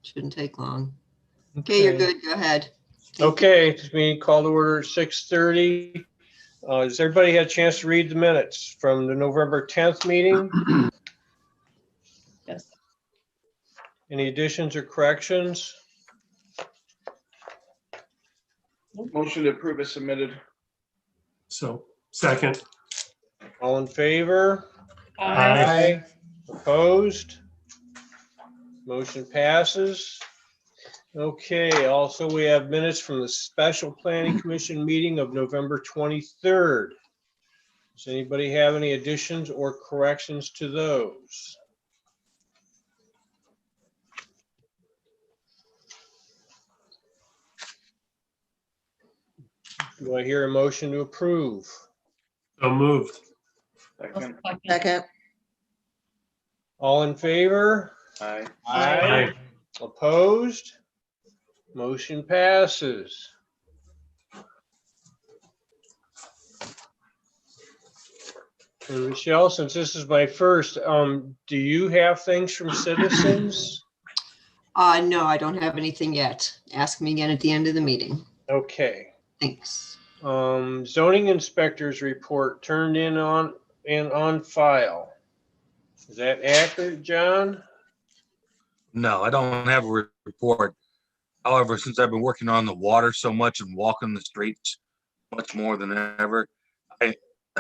Shouldn't take long. Okay, you're good. Go ahead. Thank you. Okay, this meeting called to order at 6:30. Has everybody had a chance to read the minutes from the November 10th meeting? Yes. Any additions or corrections? Motion to approve is submitted. So, second. All in favor? Aye. Opposed? Motion passes. Okay, also we have minutes from the Special Planning Commission meeting of November 23rd. Does anybody have any additions or corrections to those? Do I hear a motion to approve? So moved. Second. Second. All in favor? Aye. Aye. Opposed? Motion passes. And Michelle, since this is my first, do you have things from citizens? No, I don't have anything yet. Ask me again at the end of the meeting. Okay. Thanks. Zoning inspector's report turned in on file. Is that accurate, John? No, I don't have a report. However, since I've been working on the water so much and walking the streets much more than ever, I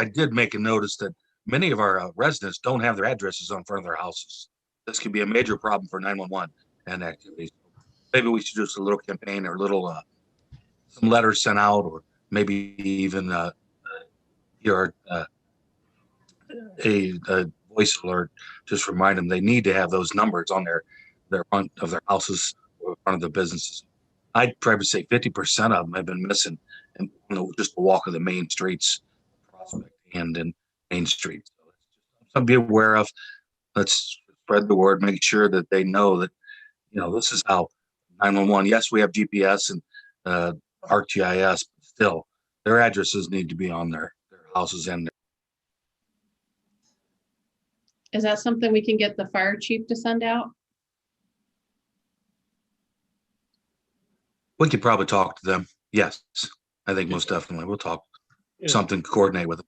did make a notice that many of our residents don't have their addresses on front of their houses. This could be a major problem for 911 and activities. Maybe we should do a little campaign or little some letters sent out, or maybe even a voice alert. Just remind them they need to have those numbers on their front of their houses or front of the businesses. I'd probably say 50% of them have been missing, and just the walk of the main streets, Prospect and in Main Street. So it's just something to be aware of. Let's spread the word, make sure that they know that this is how 911. Yes, we have GPS and ArcGIS, but still, their addresses need to be on their houses and. Is that something we can get the fire chief to send out? We could probably talk to them. Yes, I think most definitely we'll talk something, coordinate with them.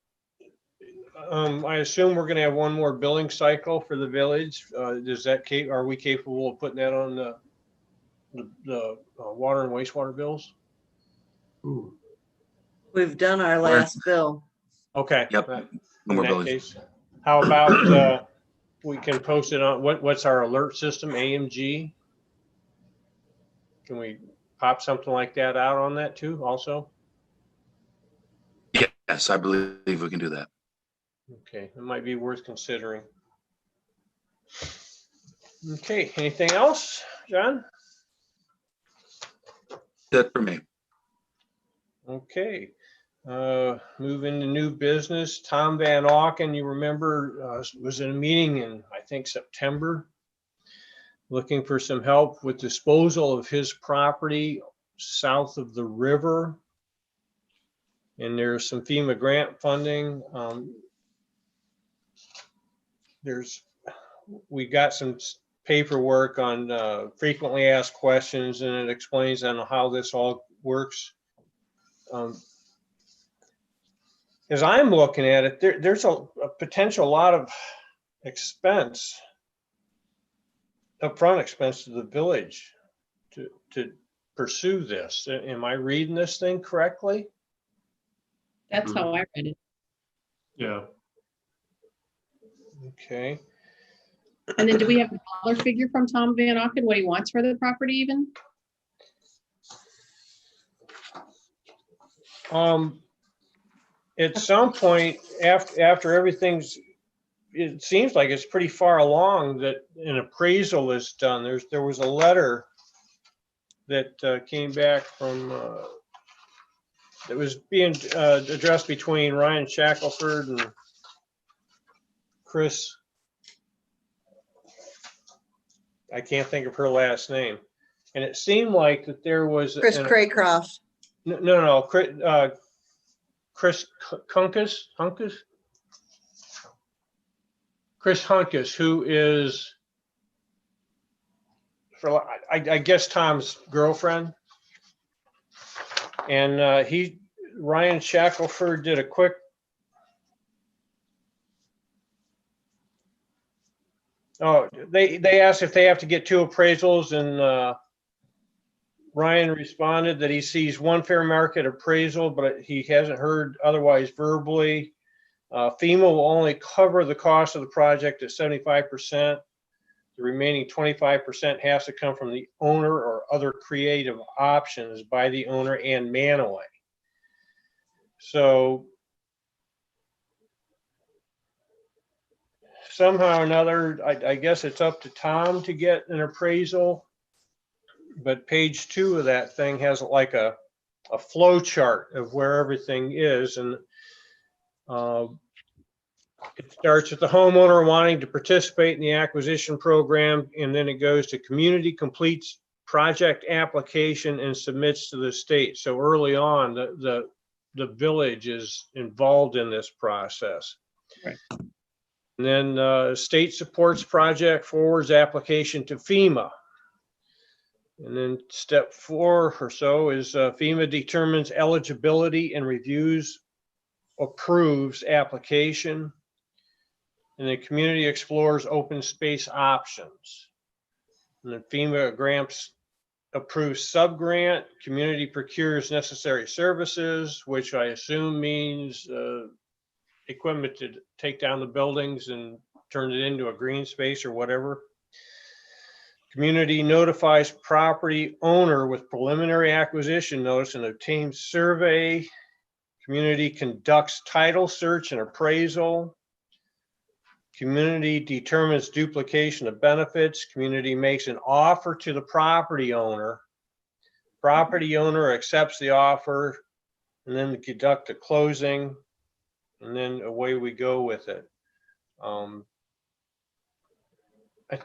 I assume we're gonna have one more billing cycle for the village. Are we capable of putting that on the water and wastewater bills? Ooh. We've done our last bill. Okay. Yep. In No more that billing. case, how about we can post it on what's our alert system, AMG? Can we pop something like that out on that too also? Yes, I believe we can do that. Okay, it might be worth considering. Okay, anything else, John? That's it for me. Okay, moving to new business. Tom Van Auken, you remember, was in a meeting in, I think, September, looking for some help with disposal of his property south of the river. And there's some FEMA grant funding. We got some paperwork on frequently asked questions, and it explains on how this all works. As I'm looking at it, there's a potential lot of expense, upfront expense to the village to pursue this. Am I reading this thing correctly? That's how I read it. Yeah. Okay. And then do we have a dollar figure from Tom Van Auken, what he wants for the property even? At some point after everything's, it seems like it's pretty far along that an appraisal is done. There was a letter that came back from that was being addressed between Ryan Shackelford and Chris. I can't think of her last name. And it seemed like that there was Chris Craycroft. No, Chris Hunkus, Chris Hunkus, who is for, I guess Tom's girlfriend. And Ryan Shackelford did a quick. Oh, they asked if they have to get 2 appraisals, and Ryan responded that he sees 1 fair market appraisal, but he hasn't heard otherwise verbally. FEMA will only cover the cost of the project at 75%. The remaining 25% has to come from the owner or other creative options by the owner and Manaway. So somehow or another, I guess it's up to Tom to get an appraisal. But page 2 of that thing has like a flow chart of where everything is. And it starts with the homeowner wanting to participate in the acquisition program, and then it goes to community completes project application and submits to the state. So early on, the village is involved in this process. Right. And then state supports project, forwards application to FEMA. And then step 4 or so is FEMA determines eligibility and reviews, approves application. And the community explores open space options. And then FEMA grants approves subgrant, community procures necessary services, which I assume means equipment to take down the buildings and turn it into a green space or whatever. Community notifies property owner with preliminary acquisition notice and obtains survey. Community conducts title search and appraisal. Community determines duplication of benefits. Community makes an offer to the property owner. Property owner accepts the offer, and then conduct a closing, and then away we go with it.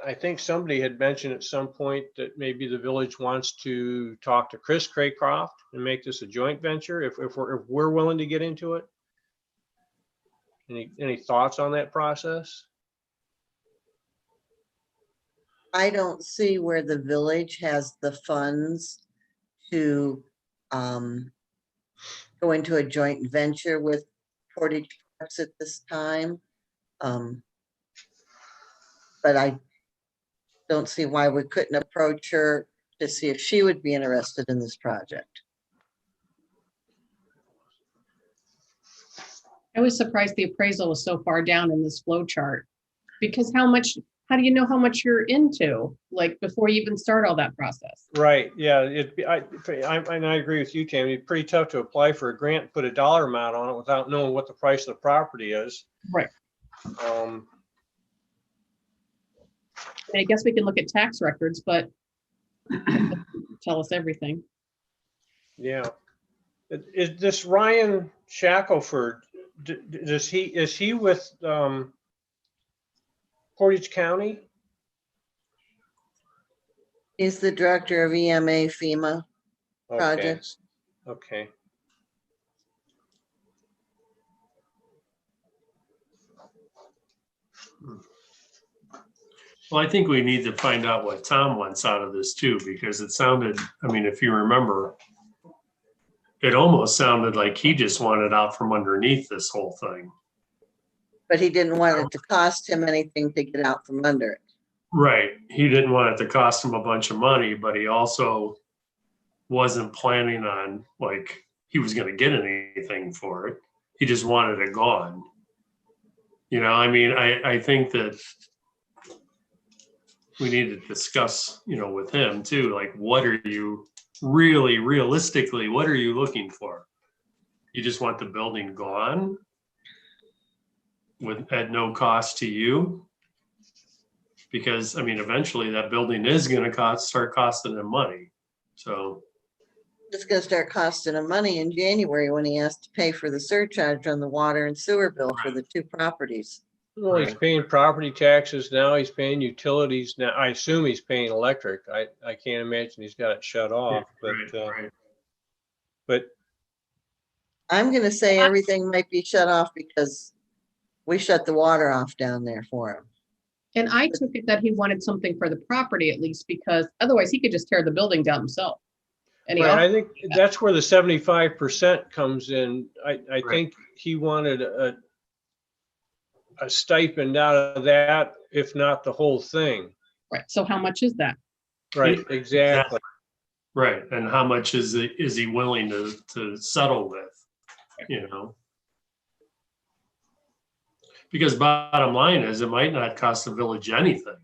I think somebody had mentioned at some point that maybe the village wants to talk to Chris Craycroft and make this a joint venture if we're willing to get into it. Any thoughts on that process? I don't see where the village has the funds to go into a joint venture with Portage Parks at this time. But I don't see why we couldn't approach her to see if she would be interested in this project. I was surprised the appraisal was so far down in this flow chart. Because how do you know how much you're into, like, before you even start all that process? Right, yeah, and I agree with you, Tammy. It's pretty tough to apply for a grant, put a dollar amount on it without knowing what the price of the property is. Right. I guess we can look at tax records, but tell us everything. Yeah. Is this Ryan Shackelford, is he with Portage County? He's the director of EMA FEMA Okay, projects. okay. Well, I think we need to find out what Tom wants out of this too, because it sounded, I mean, if you remember, it almost sounded like he just wanted out from underneath this whole thing. But he didn't want it to cost him anything to get out from under it. Right. He didn't want it to cost him a bunch of money, but he also wasn't planning on, like, he was going to get anything for it. He just wanted it gone. You know, I mean, I think that we need to discuss, you know, with him too, like, what are you really realistically, what are you looking for? You just want the building gone at no cost to you? Because, I mean, eventually that building is going to start costing them money. So It's gonna start costing him money in January when he has to pay for the surcharge on the water and sewer bill for the 2 properties. Well, he's paying property taxes now, he's paying utilities now. I assume he's paying electric. I can't imagine he's got it shut off, right. but I'm gonna say everything might be shut off because we shut the water off down there for him. And I took it that he wanted something for the property at least, because otherwise he could just tear the building down himself. And he Right, I also, think that's where the 75% comes in. I Right. think he wanted a stipend out of that, if not the whole thing. right, so how much is that? Right, exactly. Right, and how much is he willing to settle with, you know? Because bottom line is, it might not cost the village anything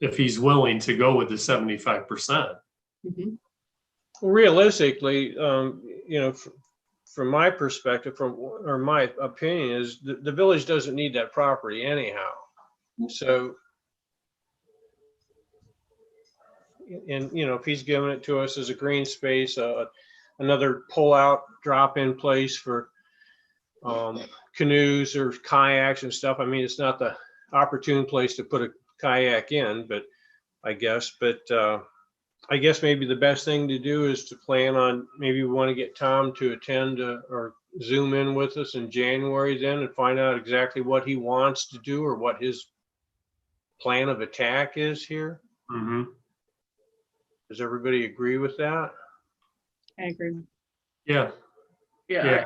if he's willing to go with the 75%. Mhm. Realistically, you know, from my perspective, or my opinion is the village doesn't need that property anyhow. So, and, you know, if he's giving it to us as a green space, another pull-out drop-in place for canoes or kayaks and stuff. I mean, it's not the opportune place to put a kayak in, but I guess maybe the best thing to do is to plan on, maybe we want to get Tom to attend or Zoom in with us in January then and find out exactly what he wants to do or what his plan of attack is here. Mm-hmm. Does everybody agree with that? I agree. Yeah, Yeah, yeah.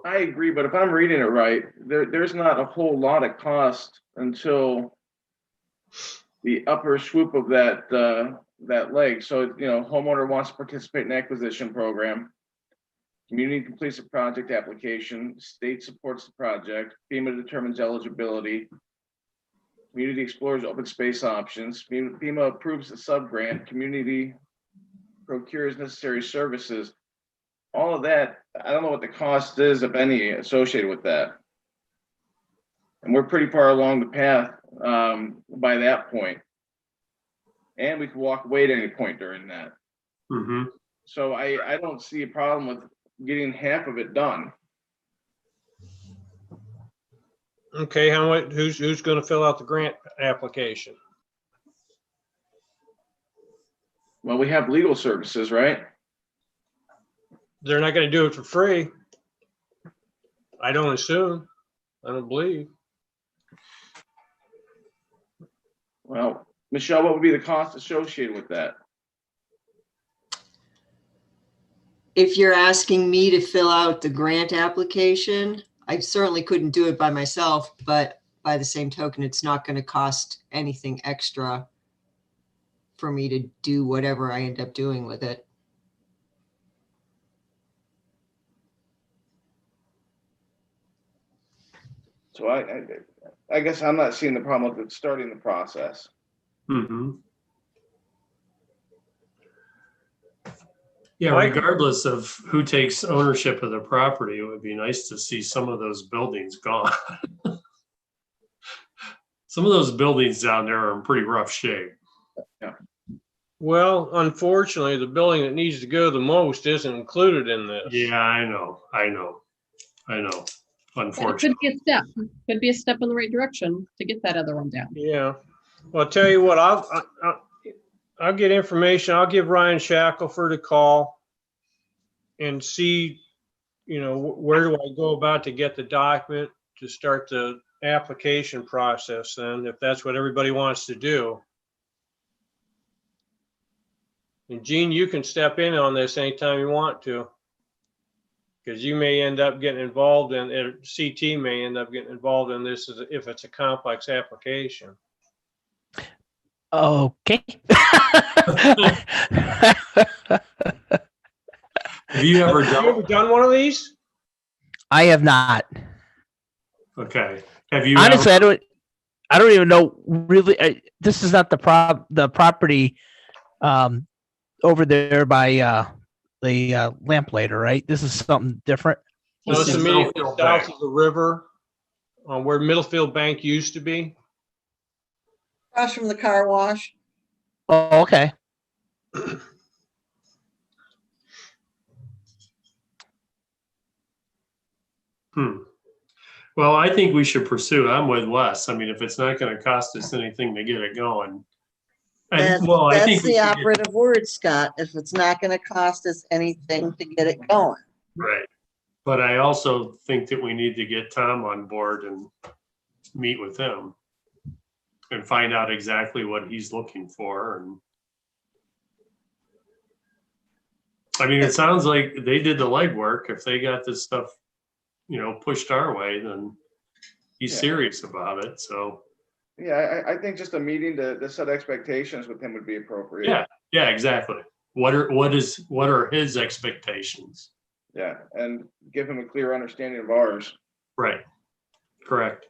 I agree, but if I'm reading it right, there's not a whole lot of cost until the upper swoop of that leg. So, you know, homeowner wants to participate in the acquisition program. Community completes a project application, state supports the project, FEMA determines eligibility. Community explores open space options, FEMA approves the sub-grant, community procures necessary services. All of that, I don't know what the cost is, if any, associated with that. And we're pretty far along the path by that point. And we could walk away at any point during that. Mm-hmm. So I don't see a problem with getting half of it done. Okay, who's going to fill out the grant application? Well, we have legal services, right? They're not going to do it for free. I don't assume. I don't believe. Well, Michelle, what would be the cost associated with that? If you're asking me to fill out the grant application, I certainly couldn't do it by myself, but by the same token, it's not going to cost anything extra for me to do whatever I end up doing with it. So I guess I'm not seeing the problem with it starting the process. Mm-hmm. Yeah, Mike? regardless of who takes ownership of the property, it would be nice to see some of those buildings gone. Some of those buildings down there are in pretty rough shape. Well, unfortunately, the building that needs to go the most isn't included in this. Yeah, I know. But it could Unfortunately. be a step, could be a step in the right direction to get that other one down. Yeah. Well, I'll tell you what, I'll get information. I'll give Ryan Shackelford a call and see, you know, where do I go about to get the document to start the application process then, if that's what everybody wants to do. And Gene, you can step in on this anytime you want to. Because you may end up getting involved in, CT may end up getting involved in this if it's a complex application. Okay. Have you ever Have you ever done one of these? I have not. Okay. Have you Honestly, ever, I don't even know really. This is not the property over there by the Lamplighter, right? This is something different. No, it's This is immediately Middlefield south Bank. of the river, where Middlefield Bank used to be. Across from the car wash. Oh, okay. Well, I think we should pursue. I'm with Wes. I mean, if it's not going to cost us anything to get it going. That's think we the should get- operative word, Scott. If it's not gonna cost us anything to get it going. Right. But I also think that we need to get Tom on board and meet with him and find out exactly what he's looking for. And I mean, it sounds like they did the legwork. If they got this stuff, pushed our way, then he's Yeah. serious about it. So, Yeah, I think just a meeting to set expectations with him would be appropriate. yeah, exactly. What are his expectations? Yeah, and give him a clear understanding of ours. Right. Correct.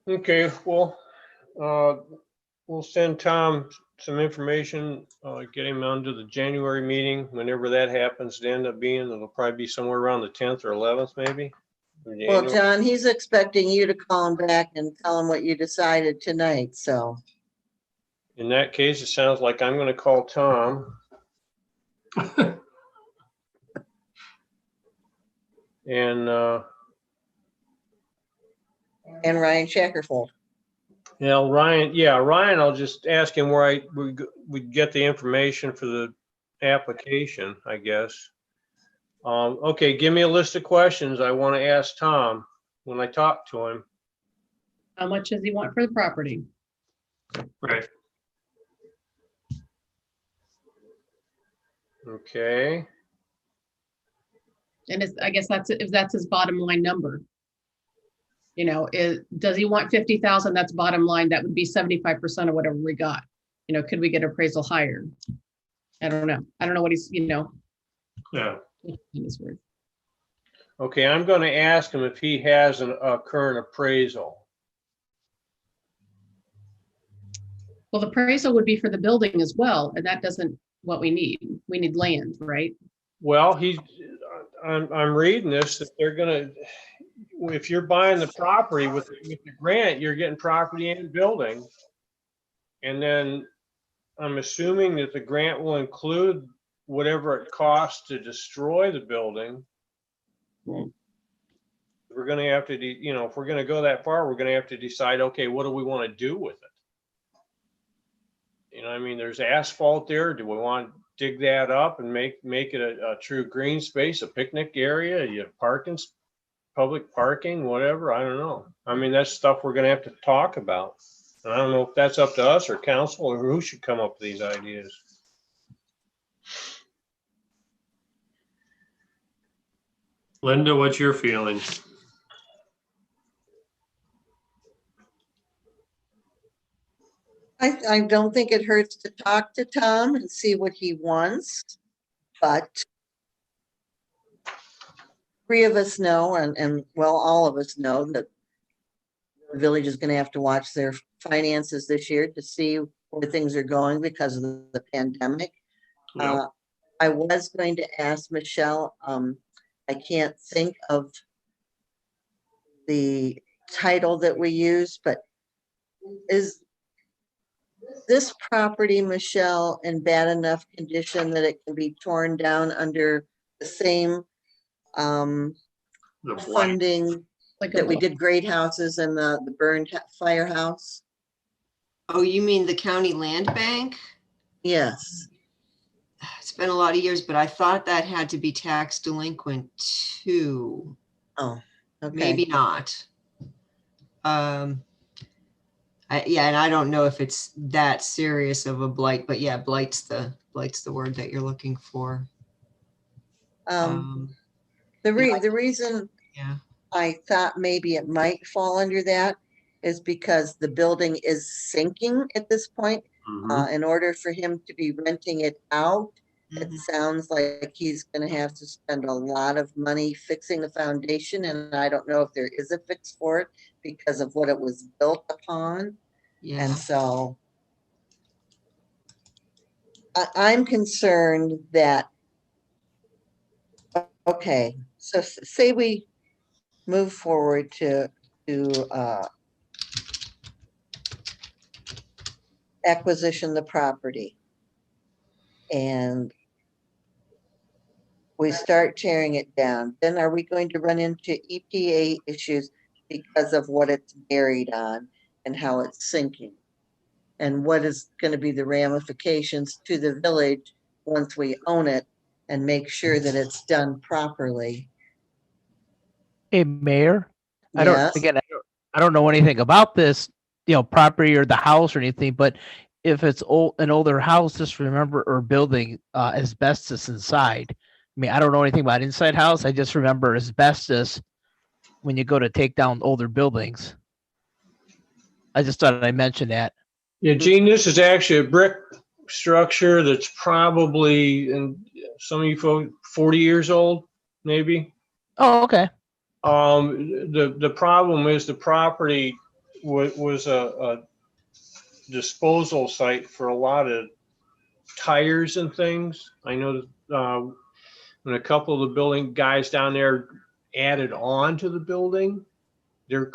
Okay, well, we'll send Tom some information, get him onto the January meeting, whenever that happens to end up being. It'll probably be somewhere around the 10th or 11th, maybe. in Well, January. John, he's expecting you to call him back and tell him what you decided tonight, so. In that case, it sounds like I'm gonna call Tom. And, And Ryan Shackerfold. Ryan, I'll just ask him where we get the information for the application, I guess. Okay, give me a list of questions I want to ask Tom when I talk to him. How much does he want for the property? Right. Okay, And I guess if that's his bottom line number. Does he want 50,000? That's bottom line. That would be 75% of whatever we got. Could we get appraisal higher? I don't know. I don't know what he's, Yeah. his worth. okay, I'm going to ask him if he has a current appraisal. Well, the appraisal would be for the building as well, and that doesn't what we need. We need land, right? Well, I'm reading this, that they're gonna, if you're buying the property with the grant, you're getting property and building. And then I'm assuming that the grant will include whatever it costs to destroy the building. Right. We're gonna have to, if we're gonna go that far, we're gonna have to decide, okay, what do we want to do with it? There's asphalt there. Do we want to dig that up and make it a true green space, a picnic area, public parking, whatever? I don't know. That's stuff we're gonna have to talk about. And I don't know if that's up to us or council or who should come up with these ideas. Linda, what's your feeling? I don't think it hurts to talk to Tom and see what he wants, but three of us know, and well, all of us know that the village is gonna have to watch their finances this year to see where things are going because of the pandemic. Yeah. I was going to ask Michelle, I can't think of the title that we use, but is this property, Michelle, in bad enough condition that it can be torn down under the same The blight. funding Like that we did great houses and the burned firehouse? Oh, you mean the county land bank? Yes. It's been a lot of years, but I thought that had to be tax delinquent too. Oh, okay. Maybe not. Yeah, and I don't know if it's that serious of a blight, but yeah, blight's the word that you're looking for. The yeah, reason Yeah. I thought maybe it might fall under that is because the building is sinking at this point. Mhm. In order for him to be renting it out, it Mhm. sounds like he's gonna have to spend a lot of money fixing the foundation, and I don't know if there is a fix for it because of what it was built upon. Yeah. And so I'm concerned that, okay, so say we move forward to acquisition the property. And we start tearing it down, then are we going to run into EPA issues because of what it's buried on and how it's sinking? And what is going to be the ramifications to the village once we own it and make sure that it's done properly? Hey, Mayor, I don't, Yes. again, I don't know anything about this, property or the house or anything, but if it's an older house, just remember, or building, asbestos inside. I mean, I don't know anything about inside house. I just remember asbestos when you go to take down older buildings. I just thought I'd mention that. Yeah, Gene, this is actually a brick structure that's probably, and some of you folks, 40 years old, maybe. Oh, okay. The problem is the property was a disposal site for a lot of tires and things. I know when a couple of the building guys down there added on to the building, their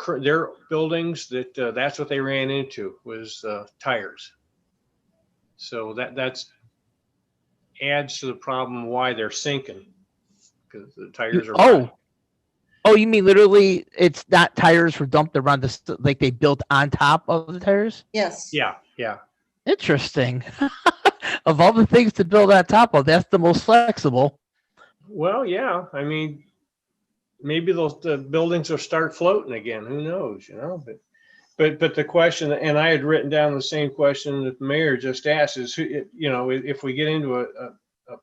buildings, that's what they ran into was tires. So that's adds to the problem why they're sinking, because the tires are bad. Oh, you mean literally it's not tires were dumped around like they built on top of the tires? Yes. Yeah. Interesting. Of all the things to build on top of, that's the most flexible. Well, yeah. I mean, maybe the buildings will start floating again. Who knows? But the question, and I had written down the same question that the mayor just asked, is if we get into a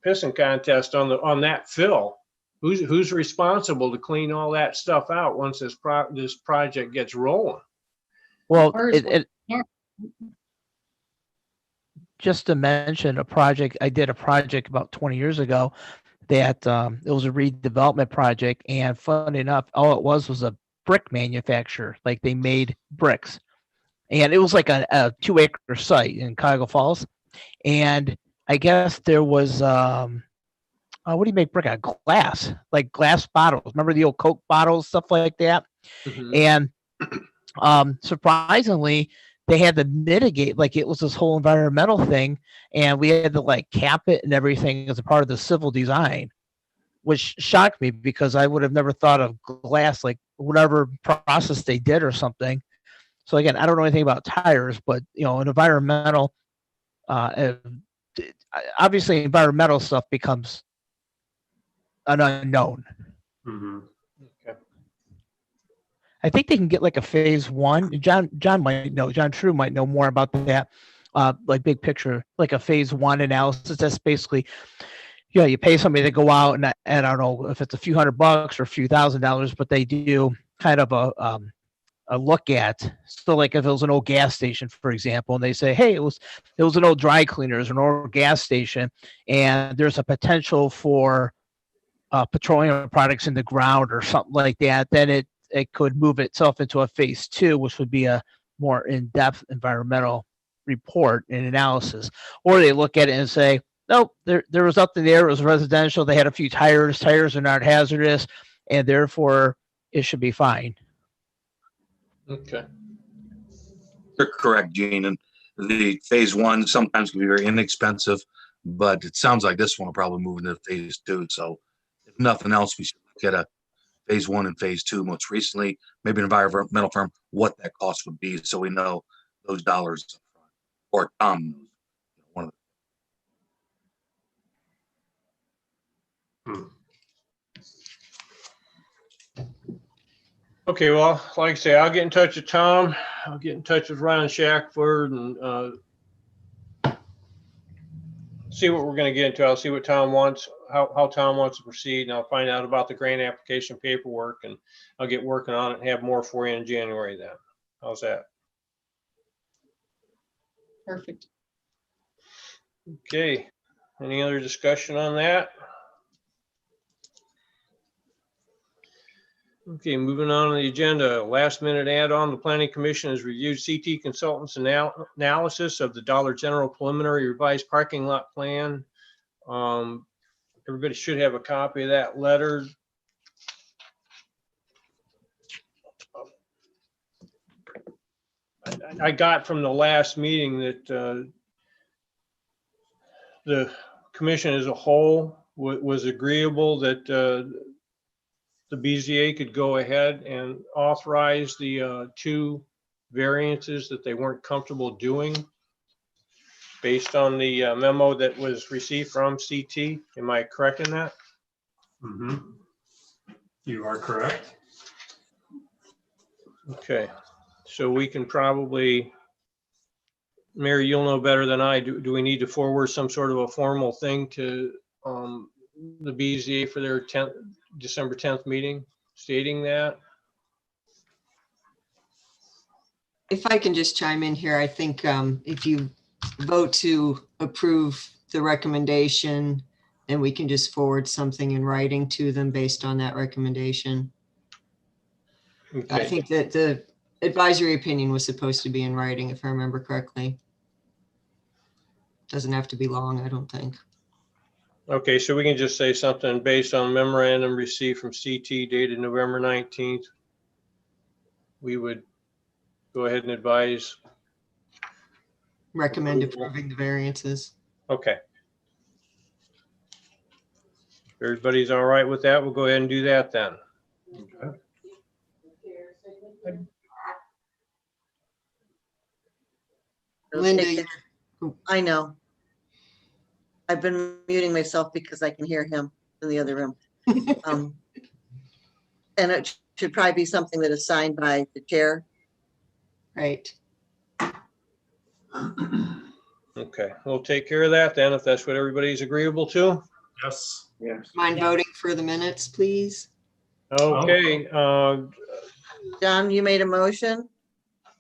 pissing contest on that fill, who's responsible to clean all that stuff out once this project gets rolling? Well, Ours- just to mention I did a project about 20 years ago that it was a redevelopment project, and fun enough, all it was a brick manufacturer. Like they made bricks, and it was like a 2-acre site in Cuyahoga Falls, and I guess there was what do you make brick out of? Glass, like glass bottles. Remember the old Coke bottles, stuff like that. Mhm. And surprisingly, they had to mitigate, like it was this whole environmental thing, and we had to like cap it and everything as a part of the civil design, which shocked me because I would have never thought of glass, like whatever process they did or something. So again, I don't know anything about tires, but an environmental, obviously environmental stuff becomes an unknown. Mhm. Okay. I think they can get like a phase 1. John might know. John True might know more about that. Like big picture, like a phase 1 analysis. That's basically, you pay somebody to go out and I don't know if it's a few $100 or a few $1,000, but they do kind of a look at. So like if it was an old gas station, for example, and they say, hey, it was an old dry cleaners, an old gas station, and there's a potential for petroleum products in the ground or something like that, then it could move itself into a phase 2, which would be a more in-depth environmental report and analysis. Or they look at it and say, nope, there was nothing there. It was residential. They had a few tires. Tires are not hazardous, and therefore it should be fine. Okay. You're correct, Gene. And the phase 1 sometimes can be very inexpensive, but it sounds like this one will probably move into phase 2. So if nothing else, we should look at a phase 1 and phase 2 most recently, maybe an environmental firm, what that cost would be, so we know those dollars up front. Or Tom knows. One of Okay, well, like I say, I'll get in touch with Tom. I'll get in touch with Ron Shackford and see what we're going to get into. I'll see what Tom wants, how Tom wants to proceed, and I'll find out about the grant application paperwork, and I'll get working on it and have more for you in January then. How's that? Perfect. Okay. Any other discussion on that? Okay, moving on to the agenda. Last minute add-on, the Planning Commission has reviewed CT Consultants' analysis of the Dollar General preliminary revised parking lot plan. Everybody should have a copy of that letter. I got from the last meeting that the commission as a whole was agreeable that the BZA could go ahead and authorize the 2 variances that they weren't comfortable doing based on the memo that was received from CT. Am I correct in that? Mhm. You are correct. Okay. So we can probably, Mary, you'll know better than I. Do we need to forward some sort of a formal thing to the BZA for their December 10th meeting stating that? If I can just chime in here, I think if you vote to approve the recommendation, then we can just forward something in writing to them based on that recommendation. I Okay, think that the advisory opinion was supposed to be in writing, if I remember correctly. Doesn't have to be long, I don't think. okay, so we can just say something based on memorandum received from CT dated November 19th. We would go ahead and advise. Recommend Approval. approving the variances. Okay. If everybody's all right with that, we'll go ahead and do that then. Okay. It'll Linda, take it- I know. I've been muting myself because I can hear him in the other room. And it should probably be something that is signed by the chair. Right. Okay, we'll take care of that then, if that's what everybody's agreeable to. Yes. Yes. Mind voting for the minutes, please? Okay, John, you made a motion?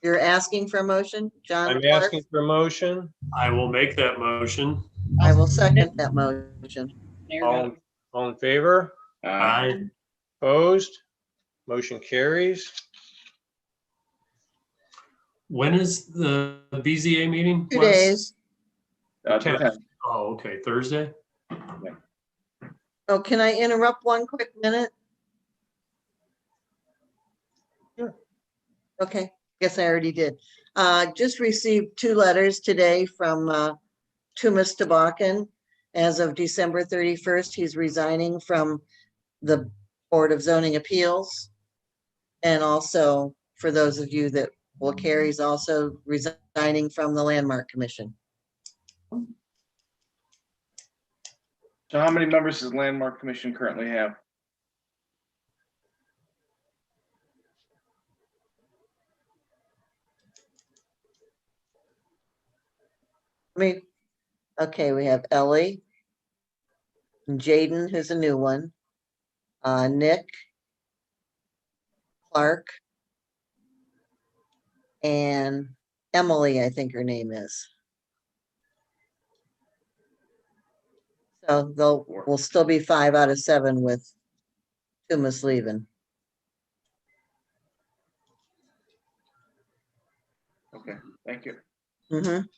You're asking for a motion? John I'm Clark? asking for a motion. I will make that motion. I will second that motion. Mayor Dodd. All in favor? Aye. Opposed? Motion carries. When is the BZA meeting? 2 Wes? days. Tenth. Oh, okay, Thursday? Oh, can I interrupt one quick minute? Sure. Okay, guess I already did. Just received 2 letters today from Tumas Tabakan. As of December 31st, he's resigning from the Board of Zoning Appeals. And also, for those of you that will care, he's also resigning from the Landmark Commission. So how many members does Landmark Commission currently have? Okay, we have Ellie, and Jaden, who's a new one, Nick, Clark, and Emily, I think her name is. So we'll still be 5 out of 7 with Tumas leaving. Okay, thank you. Mhm.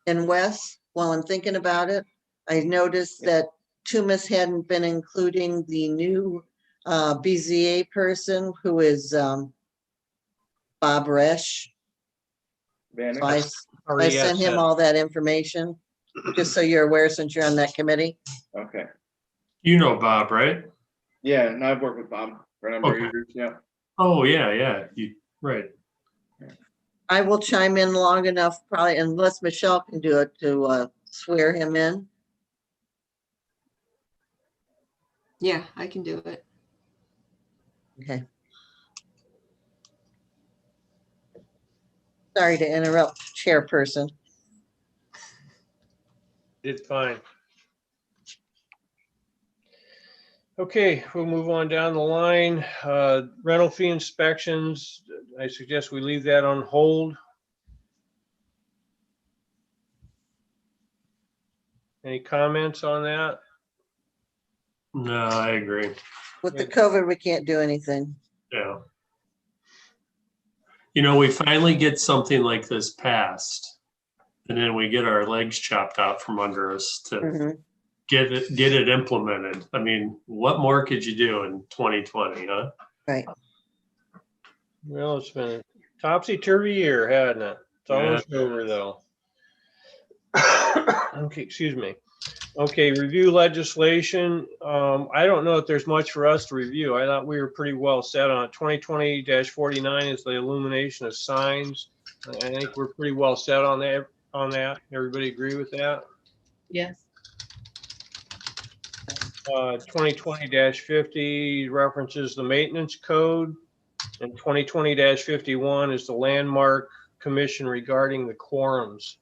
And Wes, while I'm thinking about it, I noticed that Tumas hadn't been including the new BZA person who is Bob Resch. Banner? So I Already sent him said. all that information, just so you're aware since you're on that committee. Okay. You know Bob, right? Yeah, and I've worked with Bob for a number of Okay. years, yeah. Oh, yeah. Right. I will chime in long enough, probably unless Michelle can do it, to swear him in. Yeah, I can do it. Okay. Sorry to interrupt, Chairperson. Did fine. Okay, we'll move on down the line. Rental fee inspections, I suggest we leave that on hold. Any comments on that? No, I agree. With the COVID, we can't do anything. Yeah. We finally get something like this passed, and then we get our legs chopped out from under us to Mhm. get it implemented. I mean, what more could you do in 2020, huh? Right. Well, it's been a topsy-turvy year, hasn't it? It's almost over though. Okay, excuse me. Okay, review legislation. I don't know if there's much for us to review. I thought we were pretty well set on it. 2020-49 is the illumination of signs. I think we're pretty well set on that. Everybody agree with that? Yes. 2020-50 references the maintenance code, and 2020-51 is the landmark commission regarding the quorums.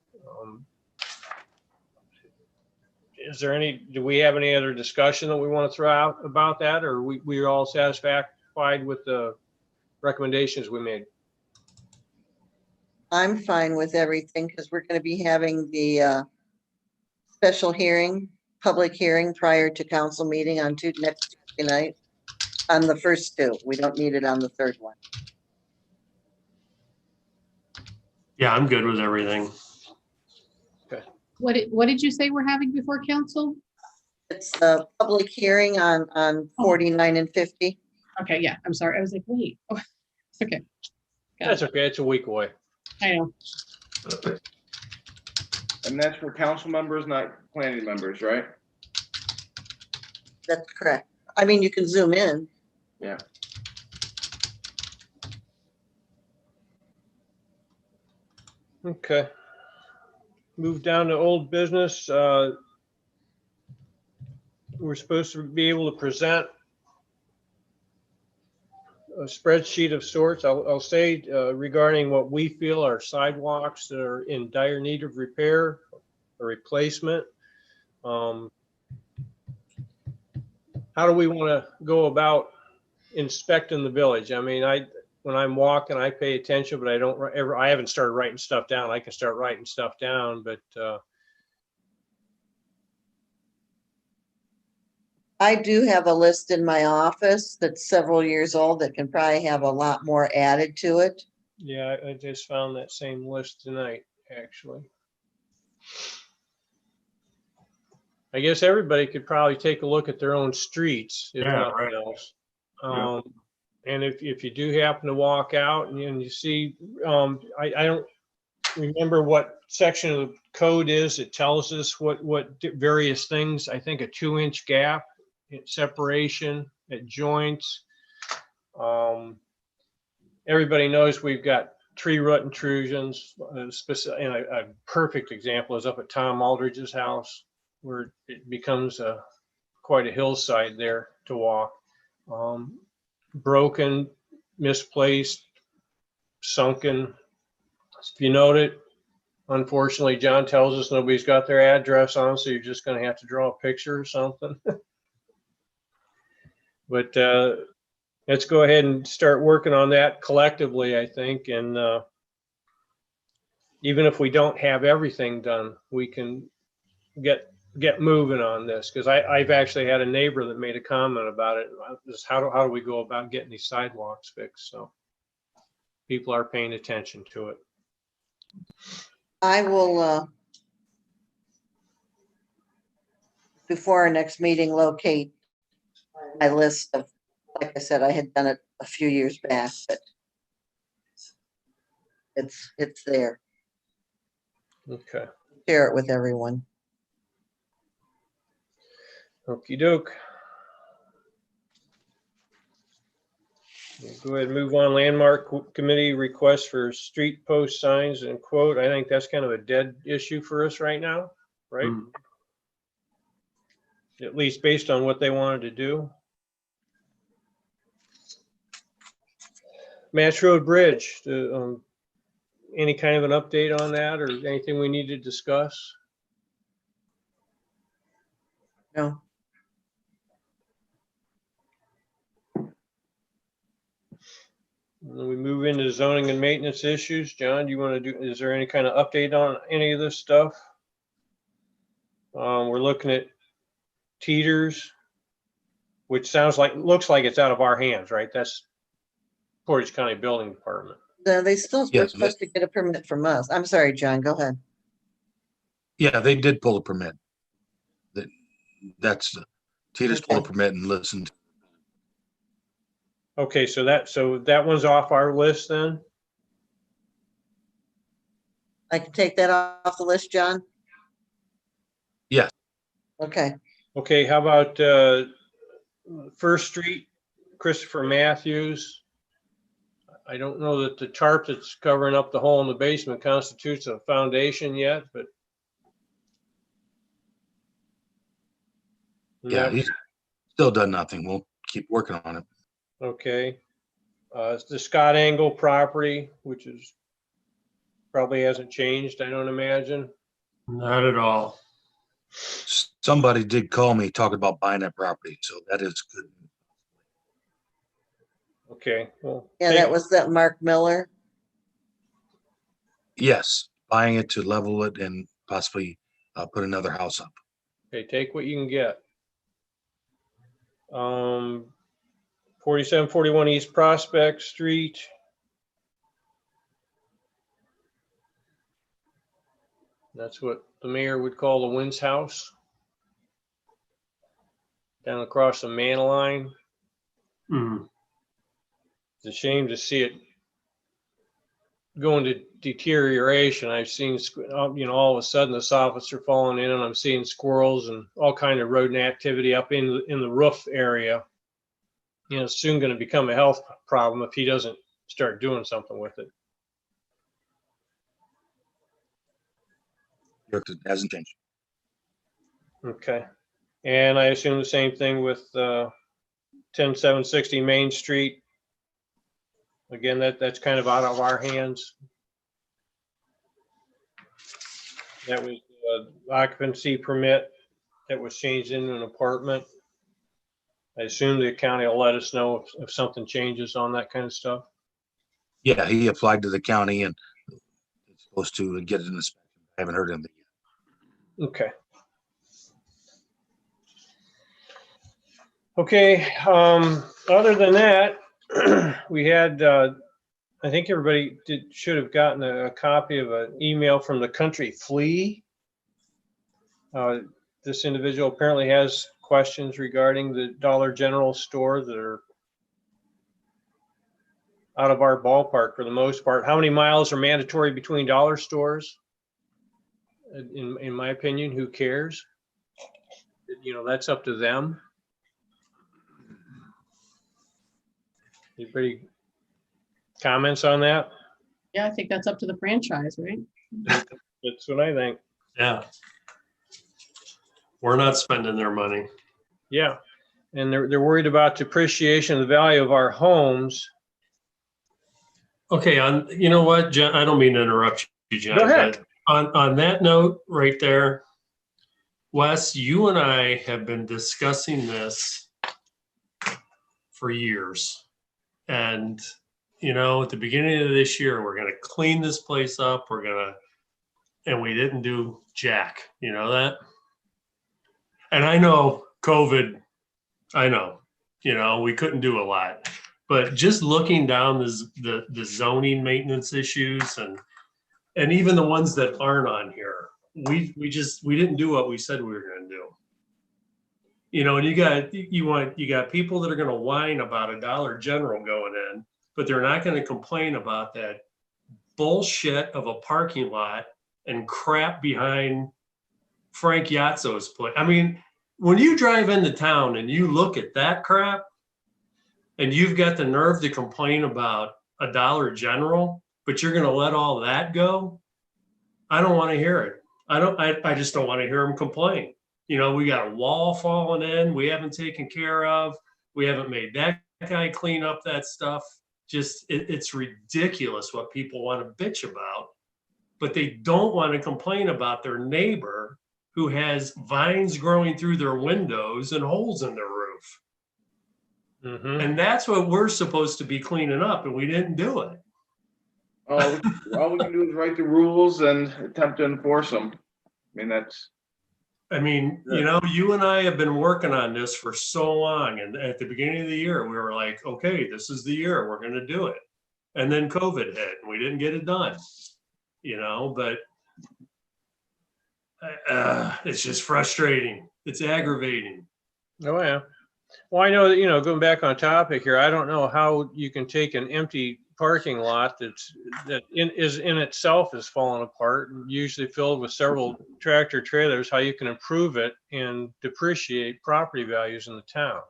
Do we have any other discussion that we want to throw out about that, or we are all satisfied with the recommendations we made? I'm fine with everything because we're going to be having the special hearing, public hearing prior to council meeting on next Tuesday night on the first two. We don't need it on the third one. Yeah, I'm good with everything. What did you say we're having before council? It's a public hearing on 49 and 50. Okay, yeah, I'm sorry. I was like, wait. Oh, it's okay. That's okay. It's a week away. I know. And that's for council members, not planning members, right? That's correct. I mean, you can zoom in. Yeah. Okay. Move down to old business. We're supposed to be able to present a spreadsheet of sorts. I'll say regarding what we feel are sidewalks that are in dire need of repair or replacement. How do we want to go about inspecting the village? I mean, when I'm walking, I pay attention, but I haven't started writing stuff down. I can start writing stuff down, but I do have a list in my office that's several years old that can probably have a lot more added to it. yeah, I just found that same list tonight, actually. I guess everybody could probably take a look at their own streets, if Yeah, nothing right. else. Yeah. And if you do happen to walk out and you see, I don't remember what section of the code is, it tells us what various things, I think a 2-inch gap, separation at joints. Everybody knows we've got tree root intrusions. And a perfect example is up at Tom Aldridge's house, where it becomes quite a hillside there to walk. Broken, misplaced, sunken. If you note it, unfortunately, John tells us nobody's got their address on, so you're just going to have to draw a picture or something. But let's go ahead and start working on that collectively, I think. And even if we don't have everything done, we can get moving on this, because I've actually had a neighbor that made a comment about it. Just how do we go about getting these sidewalks fixed? So people are paying attention to it. I will, before our next meeting, locate my list of, like I said, I had done it a few years back, but it's there. Okay. Share it with everyone. Okey doke. We'll go ahead and move on. Landmark Committee request for street post signs and quote. I think that's kind of a dead issue for us right now, right? Mm. At least based on what they wanted to do. Match Road Bridge, any kind of an update on that or anything we need to discuss? No, And then we move into zoning and maintenance issues. John, do you want to is there any kind of update on any of this stuff? We're looking at Teeters, which looks like it's out of our hands, right? That's Portage County Building Department. they still were Yes, supposed to get a permit from us. I'm sorry, John, go ahead. Yeah, they did pull a permit. That's Tita's pulled a Okay. permit and listened. Okay, so that one's off our list then? I can take that off the list, John? Yes. Okay, Okay, how about First Street, Christopher Matthews? I don't know that the tarp that's covering up the hole in the basement constitutes a foundation yet, but Yeah, Still done nothing. We'll keep working on it. Okay. It's the Scott Angle property, which is probably hasn't changed, I don't imagine. Not at all. Somebody did call me talking about buying that property, so that is good. Okay, well. Yeah, that was that Mark Miller. Yes, buying it to level it and possibly put another house up. Okay, take what you can get. 4741 East Prospect Street. That's what the mayor would call the Wynn's house. Down across the man line. Mm. It's a shame to see it go into deterioration. I've seen, all of a sudden the soffits are falling in, and I'm seeing squirrels and all kind of rodent activity up in the roof area. It's soon going to become a health problem if he doesn't start doing something with it. It hasn't changed. Okay. And I assume the same thing with 10760 Main Street. Again, that's kind of out of our hands. That was occupancy permit that was changed into an apartment. I assume the county will let us know if something changes on that kind of stuff. Yeah, he applied to the county and it's supposed to get an inspection. I haven't heard anything yet. Okay. Okay, other than that, we had, I think everybody should have gotten a copy of an email from the Country Flea. This individual apparently has questions regarding the Dollar General store that are out of our ballpark for the most part. How many miles are mandatory between dollar stores? In my opinion, who cares? That's up to them. Anybody comments on that? Yeah, I think that's up to the franchise, right? That's what I think. Yeah. We're not spending their money. Yeah. And they're worried about depreciation of the value of our homes. Okay, you know what, John, I don't mean to interrupt you, John. Go ahead. But on that note right there, Wes, you and I have been discussing this for years. And, at the beginning of this year, we're going to clean this place up. And we didn't do jack. You know that? And I know COVID, we couldn't do a lot. But just looking down the zoning maintenance issues and even the ones that aren't on here, we didn't do what we said we were going to do. And you got people that are going to whine about a Dollar General going in, but they're not going to complain about that bullshit of a parking lot and crap behind Frank Yazzo's place. I mean, when you drive into town and you look at that crap and you've got the nerve to complain about a Dollar General, but you're going to let all that go, I don't want to hear it. I just don't want to hear them complain. We got a wall falling in we haven't taken care of. We haven't made that guy clean up that stuff. Just, it's ridiculous what people want to bitch about, but they don't want to complain about their neighbor who has vines growing through their windows and holes in their roof. Mm-hmm. And that's what we're supposed to be cleaning up, and we didn't do it. All we can do is write the rules and attempt to enforce them. You and I have been working on this for so long. And at the beginning of the year, we were like, okay, this is the year we're going to do it. And then COVID hit and we didn't get it done, but it's just frustrating. It's aggravating. Oh, yeah. Well, I know that, going back on topic here, I don't know how you can take an empty parking lot that in itself is falling apart and usually filled with several tractor trailers, how you can improve it and depreciate property values in the town.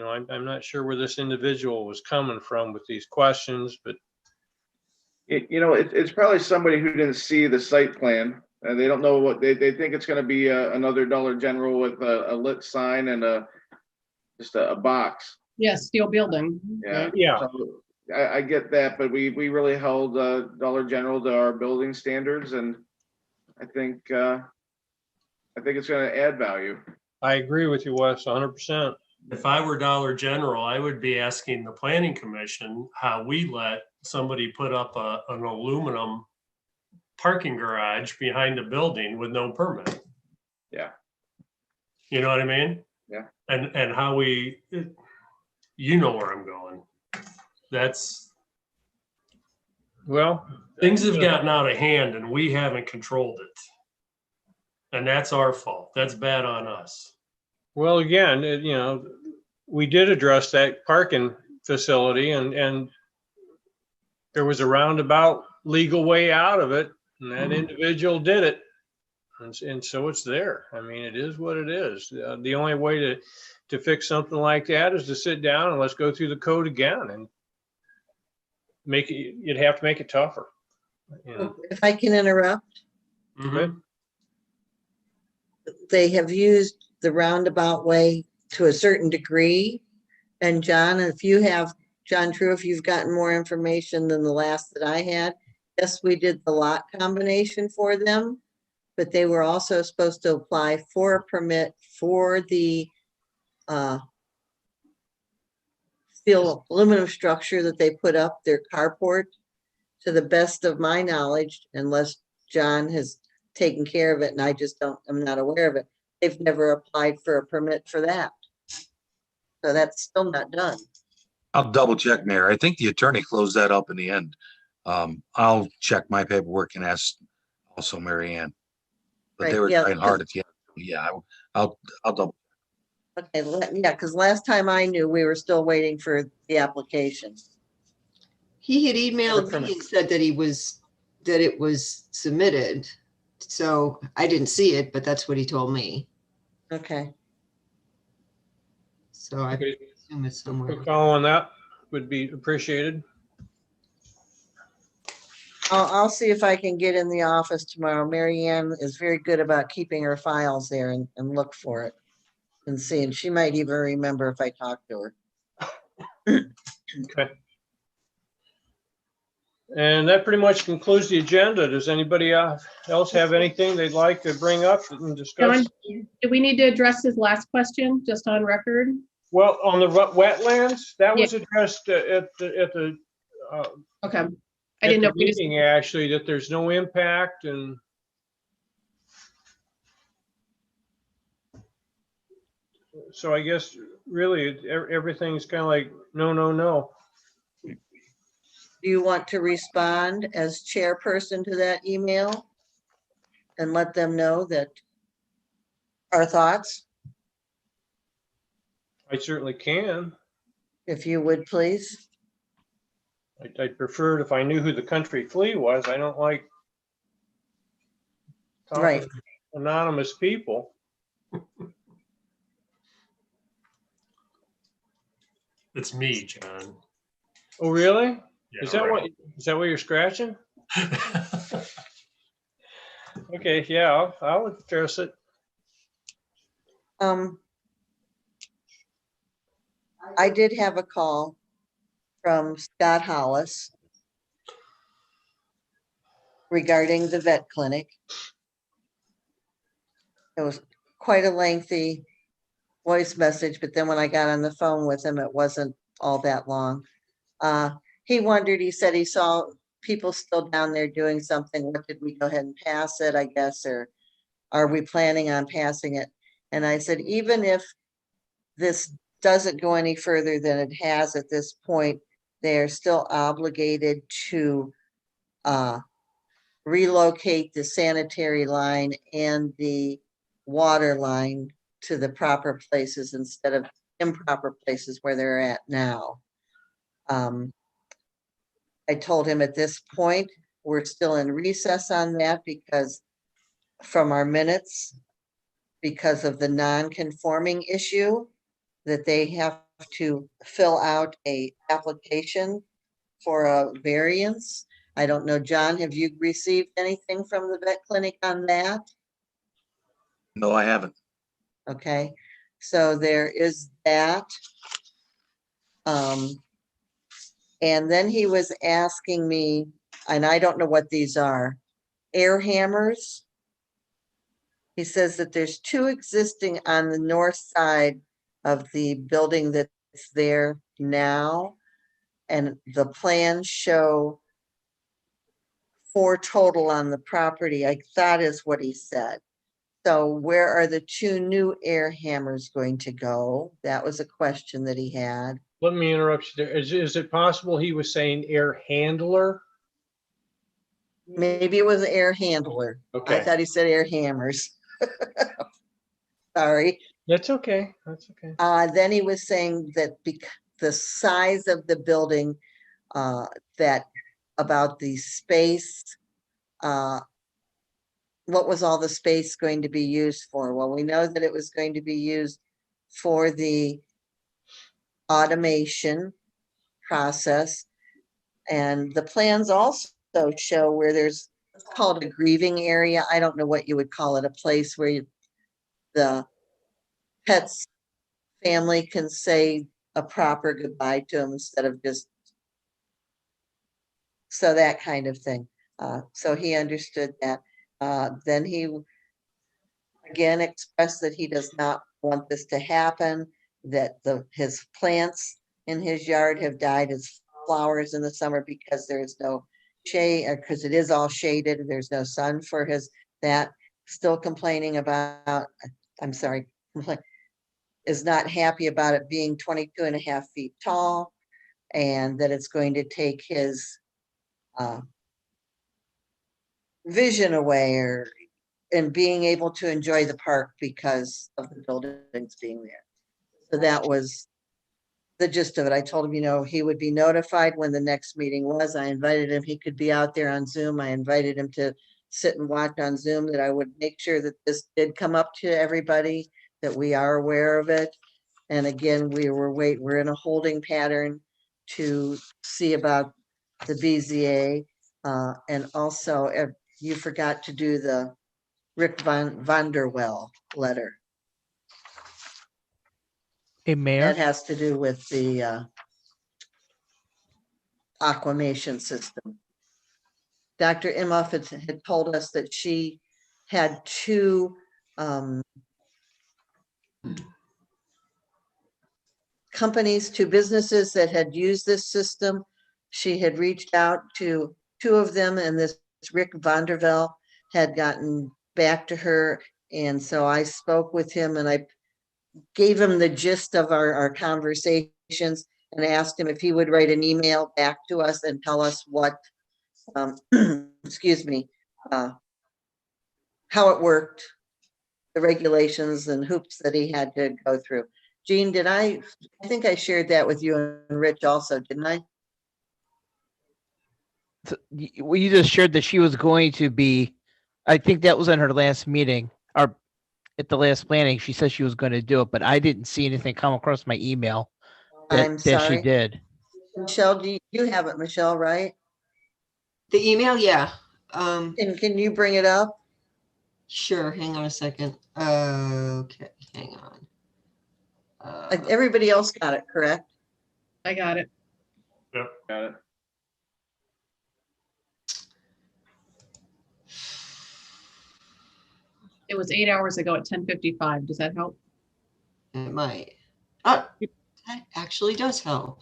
I'm not sure where this individual was coming from with these questions, but it's probably somebody who didn't see the site plan. They don't know what they think it's going to be another Dollar General with a lit sign and a just a box. Yeah, steel building. Yeah. Yeah. So I get that, but we really held Dollar General to our building standards, and I think it's going to add value. I agree with you, Wes, 100%. If I were Dollar General, I would be asking the planning commission how we let somebody put up an aluminum parking garage behind a building with no permit. Yeah. You know what I mean? Yeah. And how you know where I'm going. Well, Things have gotten out of hand and we haven't controlled it. And that's our fault. That's bad on us. well, again, we did address that parking facility and there was a roundabout legal way out of it, and that individual did it. And so it's there. I mean, it is what it is. The only way to fix something like that is to sit down and let's go through the code again and you'd have to make it tougher. You know? If I can interrupt, Mhm. they have used the roundabout way to a certain degree. And John, John True, if you've gotten more information than the last that I had, yes, we did the lot combination for them, but they were also supposed to apply for a permit for the steel aluminum structure that they put up, their carport. To the best of my knowledge, unless John has taken care of it and I'm not aware of it, they've never applied for a permit for that. So that's still not done. I'll double check, Mayor. I think the attorney closed that up in the end. I'll check my paperwork and ask also Mary Ann. But they Right, were yeah, trying hard at the end. Yeah, I'll double. Okay, yeah, because last time I knew, we were still waiting for the application. He had emailed me and said that it was submitted. So I didn't see it, but that's what he told me. Okay, So I Okay. assume it's somewhere. Quick call on that would be appreciated. I'll see if I can get in the office tomorrow. Mary Ann is very good about keeping her files there and look for it and see, and she might even remember if I talk to her. Okay. And that pretty much concludes the agenda. Does anybody else have anything they'd like to bring up and discuss? John, do we need to address his last question, just on record? Well, on the wetlands, that was addressed at the Okay. I at didn't know the if we just, meeting, actually, that there's no impact and so I guess really everything's kind of like, no. Do you want to respond as chairperson to that email? And let them know that our thoughts, I certainly can. if you would, please. I'd prefer it if I knew who the country flea was. I don't like talking Right. to anonymous people. It's me, John. Oh, really? Yeah, Is that right. what you're scratching? Okay, yeah, I'll address it. I did have a call from Scott Hollis regarding the vet clinic. It was quite a lengthy voice message, but then when I got on the phone with him, it wasn't all that long. He wondered, he said he saw people still down there doing something. What, did we go ahead and pass it, I guess, or are we planning on passing it? And I said, even if this doesn't go any further than it has at this point, they are still obligated to relocate the sanitary line and the water line to the proper places instead of improper places where they're at now. I told him at this point, we're still in recess on that because from our minutes, because of the non-conforming issue, that they have to fill out a application for a variance. I don't know, John, have you received anything from the vet clinic on that? No, I haven't. Okay, So there is that. And then he was asking me, and I don't know what these are, air hammers. He says that there's 2 existing on the north side of the building that's there now. And the plans show 4 total on the property. I thought is what he said. So where are the 2 new air hammers going to go? That was a question that he had. Let me interrupt you there. Is it possible he was saying air handler? Maybe it was air handler. I Okay, thought he said air hammers. Sorry. that's okay. That's okay. Then he was saying that the size of the building, that about the space, what was all the space going to be used for? Well, we know that it was going to be used for the automation process. And the plans also show where there's, it's called a grieving area. I don't know what you would call it, a place where the pet's family can say a proper goodbye to him instead of just, so that kind of thing. So he understood that. Then he again expressed that he does not want this to happen, that his plants in his yard have died as flowers in the summer because there is no shade, or because it is all shaded, there's no sun for that. Still complaining about, I'm sorry, is not happy about it being 22.5 feet tall, and that it's going to take his vision away and being able to enjoy the park because of the buildings being there. So that was the gist of it. I told him, he would be notified when the next meeting was. I invited him, he could be out there on Zoom. I invited him to sit and watch on Zoom, that I would make sure that this did come up to everybody, that we are aware of it. And again, we're in a holding pattern to see about the BZA. And also, you forgot to do the Rick van der Well letter. Hey, Mayor. That has to do with the aquamation system. Dr. Imhoff had told us that she had 2 companies, 2 businesses that had used this system. She had reached out to 2 of them, and this Rick van der Wel had gotten back to her. And so I spoke with him, and I gave him the gist of our conversations, and asked him if he would write an email back to us and tell us what, excuse me, how it worked, the regulations and hoops that he had to go through. Jean, I think I shared that with you and Rich also, didn't I? Well, you just shared that she was going to be, I think that was in her last meeting, or at the last planning, she said she was going to do it, but I didn't see anything come across my email I'm that she sorry. did. Michelle, you have it, Michelle, right? The email, yeah. Can you bring it up? Sure, hang on a second. Okay, hang on. Everybody else got it, correct? I got it. Got it. It was 8 hours ago at 10:55. Does that help? It might. Oh, that actually does help.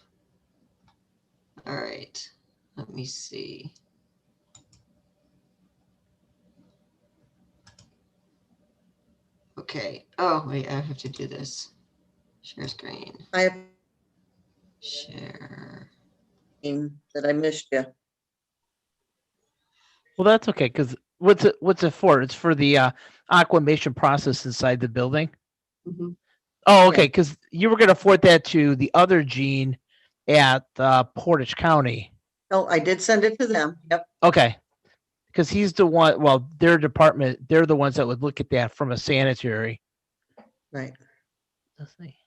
All right, let me see. Okay. Oh, wait, I have to do this. Share screen. I have Share. seen that I missed you. Well, that's okay, because what's it for? It's for the aquamation process inside the building. Mhm. Oh, okay, Yeah. because you were going to forward that to the other Gene at Portage County. Oh, I did send it to them. Yep. Okay, because he's the one. Well, their department, they're the ones that would look at that from a sanitary. Right. Let's see.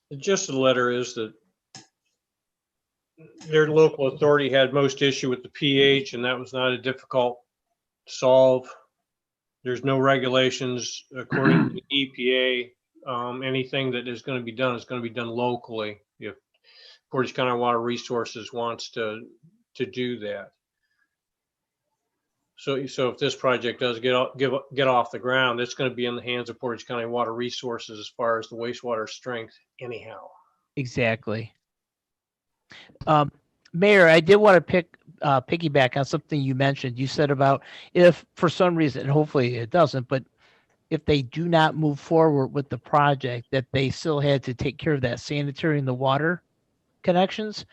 The gist of the letter is that their local authority had most issue with the pH, and that was not a difficult solve. There's no regulations according to the EPA. Anything that is going to be done is going to be done locally if Portage County Water Resources wants to do that. So if this project does get off the ground, it's going to be in the hands of Portage County Water Resources as far as the wastewater strength anyhow. Exactly. Mayor, I did want to piggyback on something you mentioned. You said about if for some reason, and hopefully it doesn't, but if they do not move forward with the project, that they still had to take care of that sanitary and the water connections.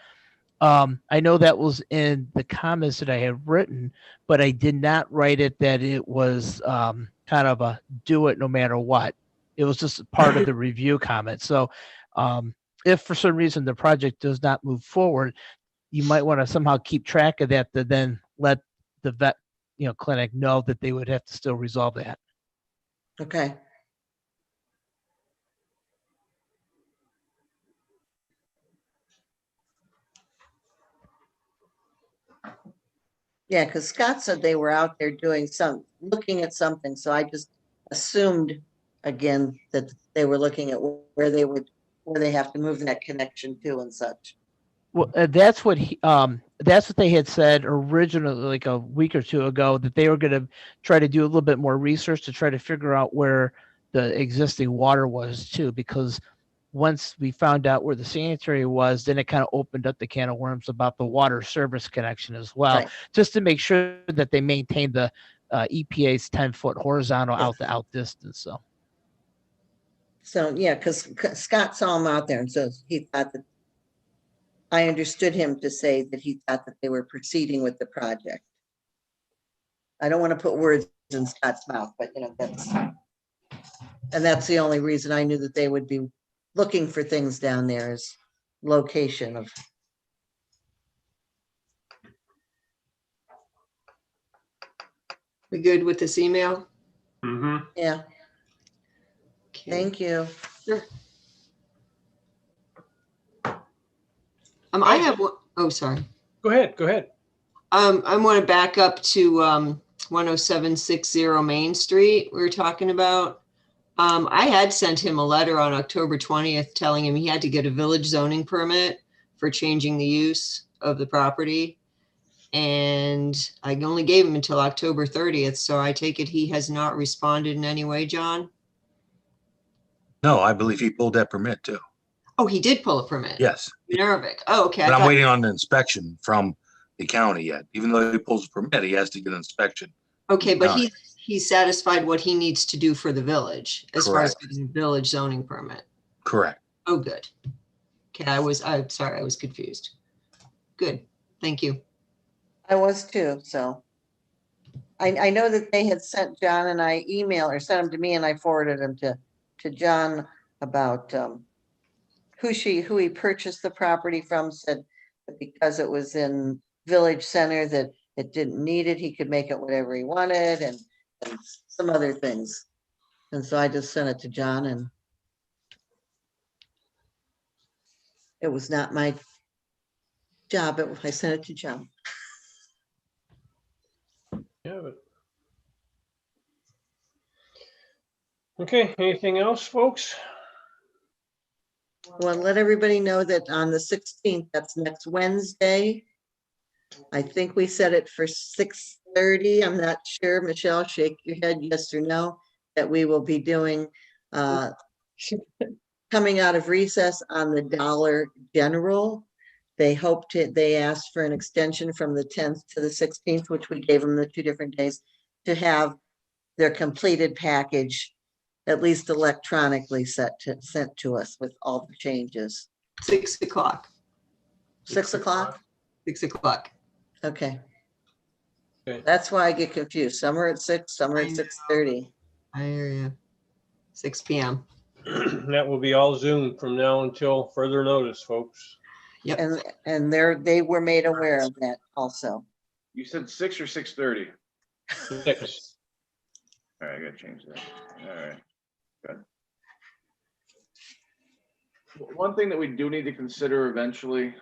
I know that was in the comments that I had written, but I did not write it that it was kind of a do it no matter what. It was just part of the review comment. So if for some reason the project does not move forward, you might want to somehow keep track of that to then let the vet, clinic know that they would have to still resolve that. Okay. Yeah, because Scott said they were out there looking at something, so I just assumed again that they were looking at where they have to move that connection to and such. Well, that's what they had said originally, like a week or two ago, that they were going to try to do a little bit more research to try to figure out where the existing water was too, because once we found out where the sanitary was, then it kind of opened up the can of worms about the water service connection as well, Right. just to make sure that they maintain the EPA's 10-foot horizontal out distance. So, yeah, because Scott saw him out there, and so he thought that, I understood him to say that he thought that they were proceeding with the project. I don't want to put words in Scott's mouth, but that's the only reason I knew that they would be looking for things down there is location of. We good with this email? Mm-hmm. Yeah, Okay. thank you. Sure. I have one. Oh, sorry. Go ahead. I want to back up to 10760 Main Street we were talking about. I had sent him a letter on October 20th telling him he had to get a village zoning permit for changing the use of the property. And I only gave him until October 30th. So I take it he has not responded in any way, John? No, I believe he pulled that permit too. Oh, he did pull a permit. Yes. Nuremberg. Oh, okay. But I'm waiting on the inspection from the county yet. Even though he pulls a permit, he has to get an inspection. Okay, but Alright. he's satisfied what he needs to do for the village as far as Correct. getting a village zoning permit. Correct. Oh, good. Okay, I'm sorry, I was confused. Good, thank you. I was too, so. I know that they had sent John and I email or sent them to me and I forwarded them to John about who he purchased the property from, said that because it was in Village Center that it didn't need it, he could make it whatever he wanted and some other things. And so I just sent it to John and it was not my job. I sent it to John. Yeah. Okay, anything else, folks? Well, let everybody know that on the 16th, that's next Wednesday. I think we set it for 6:30. I'm not sure. Michelle, shake your head, yes or no, that we will be doing coming out of recess on the Dollar General. They asked for an extension from the 10th to the 16th, which we gave them the 2 different days to have their completed package at least electronically sent to us with all the changes. 6 o'clock. 6 o'clock? 6 o'clock. Okay. Okay. That's why I get confused. Some are at 6, some are at 6:30. I hear you. 6 p.m. That will be all Zoom from now until further notice, folks. Yep. And they were made aware of that also. You said 6 or 6:30? 6. All right, I gotta change that. All right. Good. One thing that we do need to consider eventually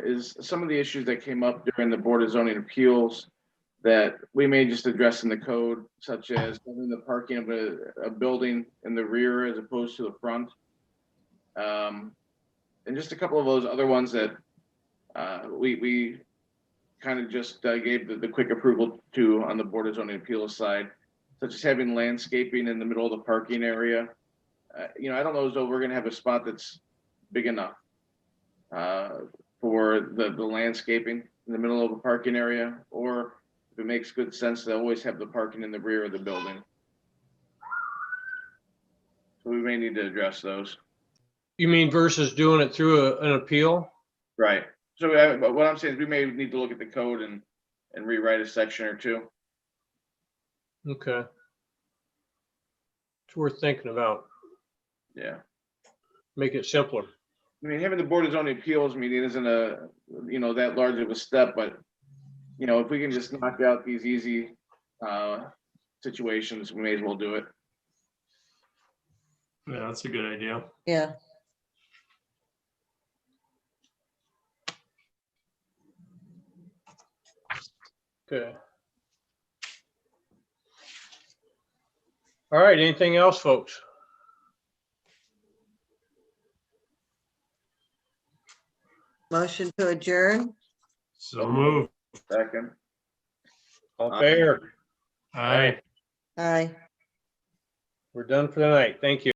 is some of the issues that came up during the Board of Zoning Appeals that we may just address in the code, such as having the parking of a building in the rear as opposed to the front. And just a couple of those other ones that we kind of just gave the quick approval to on the Board of Zoning Appeals side, such as having landscaping in the middle of the parking area. You know, I don't know as though we're gonna have a spot that's big enough for the landscaping in the middle of a parking area, or if it makes good sense to always have the parking in the rear of the building. So we may need to address those. You mean versus doing it through an appeal? Right. So but what I'm saying is we may need to look at the code and rewrite a section or two. Okay. It's worth thinking about. Yeah. Make it simpler. I mean, having the Board of Zoning Appeals meeting isn't that large of a step, but if we can just knock out these easy situations, we may as well do it. Yeah, that's a good idea. Yeah, Okay. All right, anything else, folks? motion to adjourn. So move. Second. All fair. Aye. Aye. We're done for the night. Thank you.